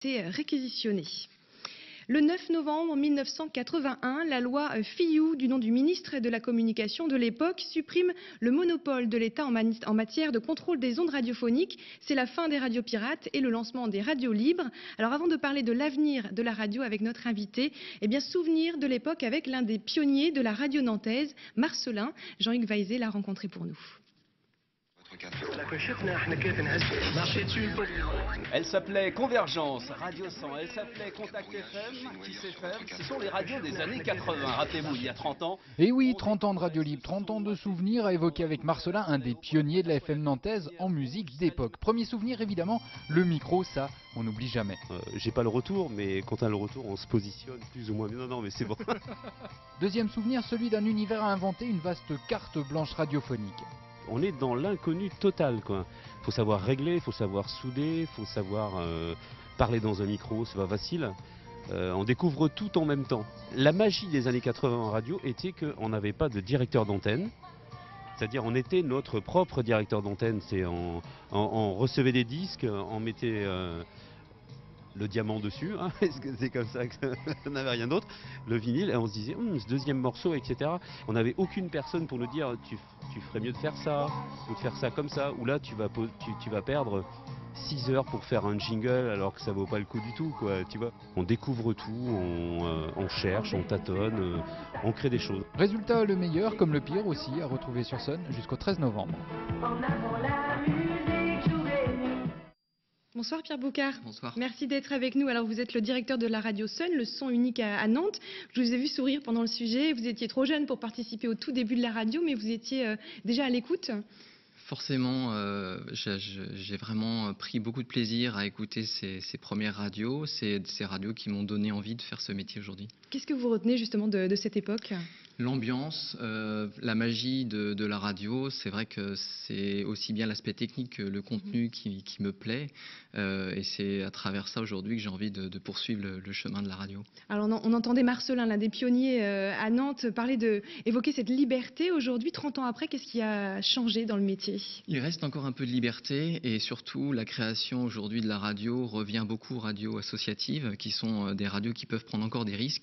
été réquisitionnés. Le 9 novembre 1981, la loi Fillou, du nom du ministre de la Communication de l'époque, supprime le monopole de l'État en matière de contrôle des ondes radiophoniques. C'est la fin des radios pirates et le lancement des radios libres. Alors avant de parler de l'avenir de la radio avec notre invité, souvenir de l'époque avec l'un des pionniers de la radio nantaise, Marcelin. Jean-Hugues Weisel l'a rencontré pour nous. Elle s'appelait Convergence, Radio 100, elle s'appelait Contact FM, Kiss FM, ce sont les radios des années 80, rappelez-vous, il y a 30 ans. Et oui, 30 ans de radio libre, 30 ans de souvenirs à évoquer avec Marcelin, un des pionniers de la FM nantaise en musique d'époque. Premier souvenir, évidemment, le micro, ça, on n'oublie jamais. J'ai pas le retour, mais quand on a le retour, on se positionne plus ou moins. Non, mais c'est bon. Deuxième souvenir, celui d'un univers à inventer, une vaste carte blanche radiophonique. On est dans l'inconnu total, quoi. Faut savoir régler, faut savoir souder, faut savoir parler dans un micro, c'est pas facile. On découvre tout en même temps. La magie des années 80 en radio était qu'on n'avait pas de directeur d'antenne. C'est-à-dire on était notre propre directeur d'antenne. On recevait des disques, on mettait le diamant dessus, hein, c'est comme ça qu'on n'avait rien d'autre, le vinyle, et on se disait, ce deuxième morceau, etc. On n'avait aucune personne pour nous dire, tu ferais mieux de faire ça, ou de faire ça comme ça, ou là tu vas perdre 6 heures pour faire un jingle alors que ça vaut pas le coup du tout, quoi, tu vois. On découvre tout, on cherche, on tâtonne, on crée des choses. Résultat, le meilleur comme le pire aussi, à retrouver sur Sun jusqu'au 13 novembre. Bonsoir Pierre Boucard. Bonsoir. Merci d'être avec nous. Alors vous êtes le directeur de la radio Sun, le son unique à Nantes. Je vous ai vu sourire pendant le sujet. Vous étiez trop jeune pour participer au tout début de la radio, mais vous étiez déjà à l'écoute. Forcément, j'ai vraiment pris beaucoup de plaisir à écouter ces premières radios, ces radios qui m'ont donné envie de faire ce métier aujourd'hui. Qu'est-ce que vous retenez justement de cette époque ? L'ambiance, la magie de la radio, c'est vrai que c'est aussi bien l'aspect technique que le contenu qui me plaît. Et c'est à travers ça aujourd'hui que j'ai envie de poursuivre le chemin de la radio. Alors on entendait Marcelin, l'un des pionniers à Nantes, évoquer cette liberté. Aujourd'hui, 30 ans après, qu'est-ce qui a changé dans le métier ? Il reste encore un peu de liberté et surtout la création aujourd'hui de la radio revient beaucoup aux radios associatives qui sont des radios qui peuvent prendre encore des risques.